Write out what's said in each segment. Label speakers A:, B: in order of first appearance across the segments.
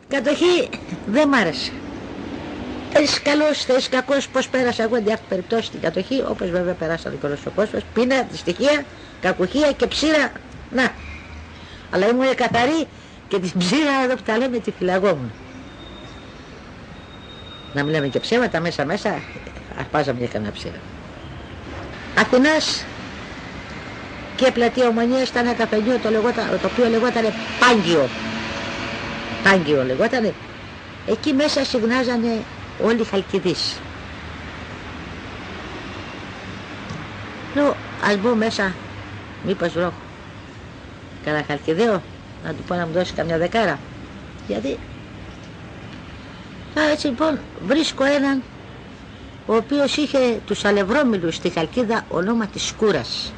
A: Κατοχή δεν μ' άρεσε. Θες καλός, θες κακός, πώς πέρασα εγώ εν περιπτώσει την κατοχή, όπως βέβαια περάσαν και όλος ο κόσμος, πείνα, δυστυχία, κακουχία και ψήρα, να. Αλλά ήμουν καθαρή και την ψήρα εδώ που τα λέμε τη φυλαγόμουν. Να μην λέμε και ψέματα, μέσα αρπάζαμε και κανένα ψήρα. Αθηνάς και πλατεία Ομονίας ήταν ένα καφενείο το οποίο λεγότανε Πάγκιο λεγότανε. Εκεί μέσα συγνάζανε όλοι οι Χαλκιδείς. Λέω, ας μπω μέσα, μήπως βρω κανένα Χαλκιδαίο, να του πω να μου δώσει καμιά δεκάρα. Γιατί έτσι λοιπόν βρίσκω έναν ο οποίος είχε τους αλευρόμυλους στη Χαλκίδα ονόμα της Σκούρας.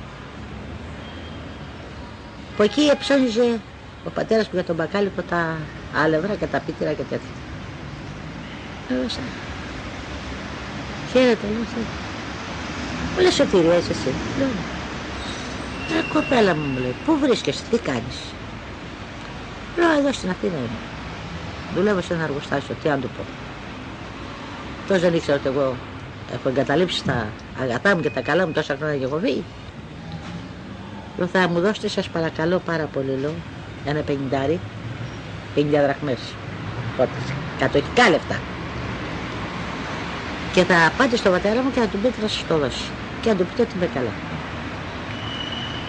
A: Από εκεί εψώνιζε ο πατέρας μου για τον μπακάλικο τα άλευρα και τα πίτυρα και τέτοια. Έβασα. Χαίρετε, λέω. Μου λέει, Σωτήρια, είσαι εσύ? Λέω, κοπέλα μου λέει, πού βρίσκεσαι, τι κάνεις? Λέω, εδώ στην Αθήνα είμαι. Δουλεύω σε ένα εργοστάσιο, τι αν του πω. Τόσο δεν ήξερα ότι εγώ έχω εγκαταλείψει τα αγατά μου και τα καλά μου τόσα χρόνια και εγώ βήη. Λέω, θα μου δώσετε σας παρακαλώ πάρα πολύ, λέω, ένα 50 δραχμές. Κατοχικά λεφτά. Και θα πάτε στον πατέρα μου και θα του πείτε να σας το δώσει. Και να του πείτε ότι είμαι καλά.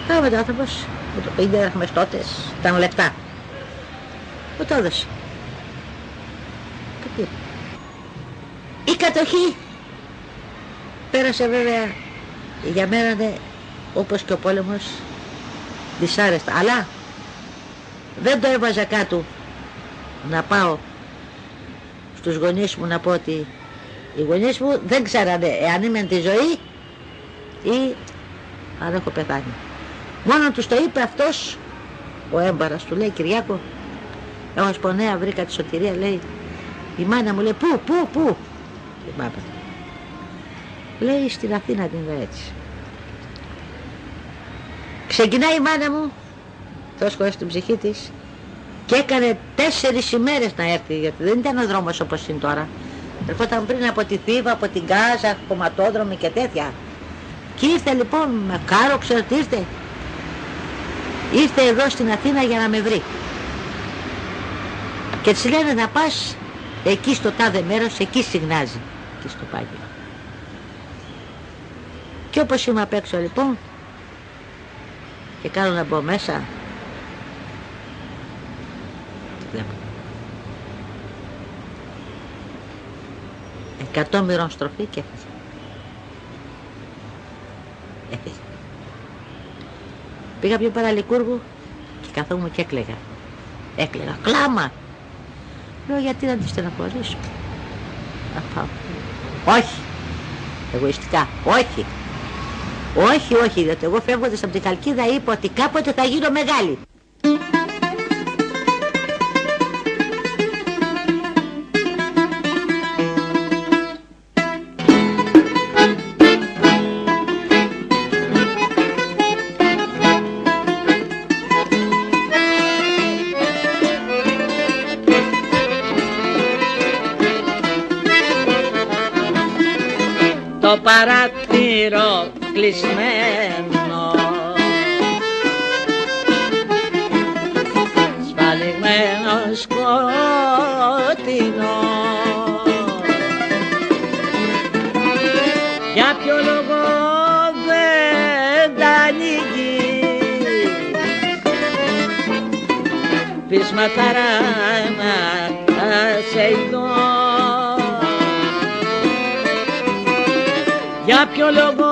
A: Κάμε ο άνθρωπος με το 50 δραχμές τότε, ήταν λεπτά. Μου το έδωσε. Και πήρε. Η κατοχή πέρασε βέβαια για μένα όπως και ο πόλεμος δυσάρεστα. Αλλά δεν το έβαζα κάτω να πάω στους γονείς μου να πω ότι οι γονείς μου δεν ξέρανε εάν είμαι τη ζωή ή αν έχω πεθάνει. Μόνο τους το είπε αυτός ο έμπαρας, του λέει, Κυριάκο, εγώ σπονέα βρήκα τη σωτηρία, λέει, η μάνα μου λέει, πού, θυμάμαι. Λέει, στην Αθήνα την είδα έτσι. Ξεκινάει η μάνα μου, τόσο χωρίς την ψυχή της, και έκανε 4 ημέρες να έρθει, γιατί δεν ήταν ο δρόμος όπως είναι τώρα. Ερχόταν πριν από τη Θήβα, από την Γάζα, κομματόδρομοι και τέτοια. Και ήρθε λοιπόν με κάρο, ξέρετε, ήρθε εδώ στην Αθήνα για να με βρει. Και της λένε να πας εκεί στο τάδε μέρος, εκεί συγνάζει, εκεί στο Πάγκιο. Και όπως είμαι απ' έξω λοιπόν και κάνω να μπω μέσα, βλέπω 100 μοιρών στροφή και έφυγε. Πήγα πιο παραλικούργου και καθόμουν και έκλαιγα. Κλάμα. Λέω, γιατί να τη στεναχωρήσω? Να πάω. Όχι. Εγωιστικά. Όχι, διότι εγώ φεύγοντας από την Χαλκίδα είπα ότι κάποτε θα γίνω μεγάλη.
B: Το παράθυρο κλεισμένο, σφαλιγμένο σκότεινο, για ποιο λόγο δεν τα ανοίγει, πεισματάρα να σε ειδώ. Για ποιο λόγο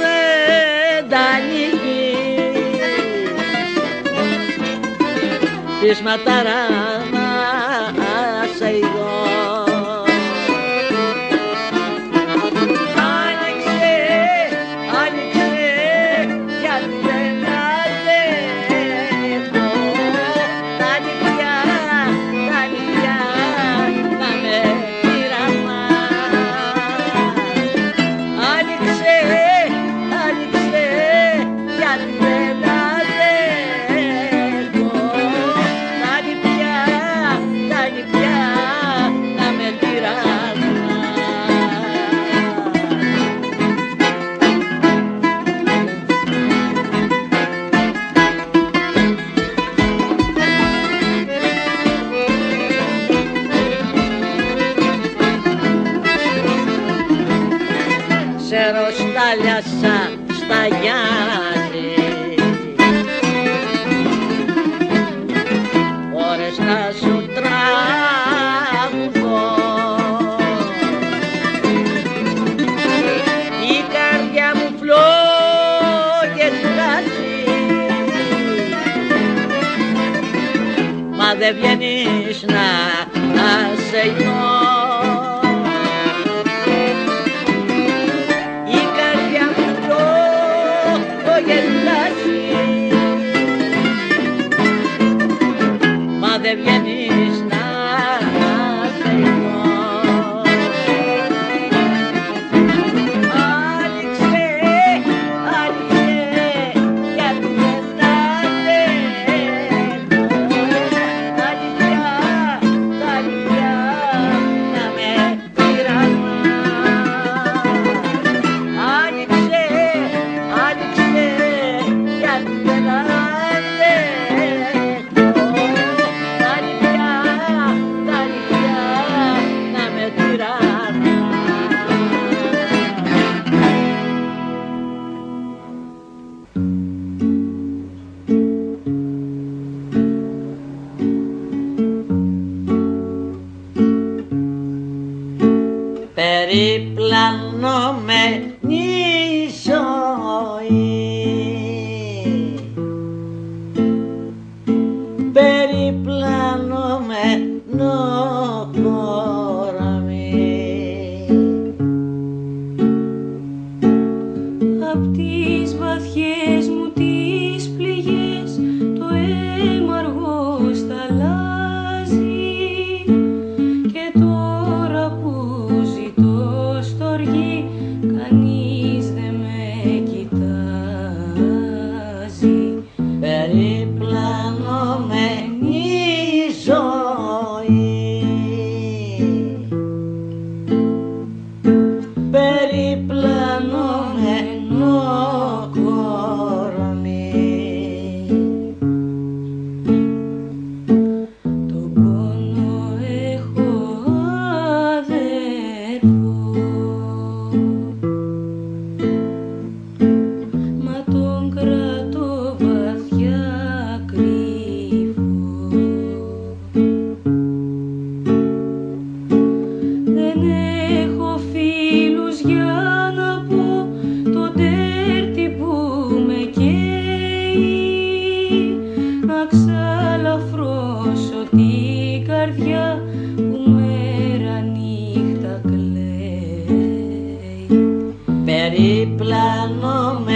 B: δεν τα ανοίγεις, πεισματάρα να σε ειδώ. Άνοιξε, γιατί δεν αντέχω, τα νυχτιά να με πειραμα. Άνοιξε, γιατί δεν αντέχω, τα νυχτιά χάλιασα στα Γιάννη. Ώρες να σου τραγουδώ, η καρδιά μου φλόγεται, μα δεν βγαίνεις να σε ηνώ. Η καρδιά μου φλόγεται, μα δεν βγαίνεις να σε ηνώ. Άνοιξε, άνοιξε, γιατί δεν τα θέλω. Τα αλήθεια να με τυραννά. Άνοιξε, άνοιξε, γιατί δεν τα θέλω. Τα αλήθεια να με τυραννά. Περιπλανωμένη ζωή, περιπλανωμένο κορμί,
C: απ' τις βαθιές μου τις πληγές το αίμα αργώς θαλάζει, και τώρα που ζητώ στοργή κανείς δεν με κοιτάζει.
B: περιπλανωμένη ζωή, περιπλανωμένο κορμί.
C: Τον πόνο έχω αδερφό, μα τον κρατώ βαθιά κρύφο. Δεν έχω φίλους για να πω το τέρτη που με καίει, να ξαλαφρώσω την καρδιά που μέρα νύχτα κλαίει.
B: Περιπλανωμένη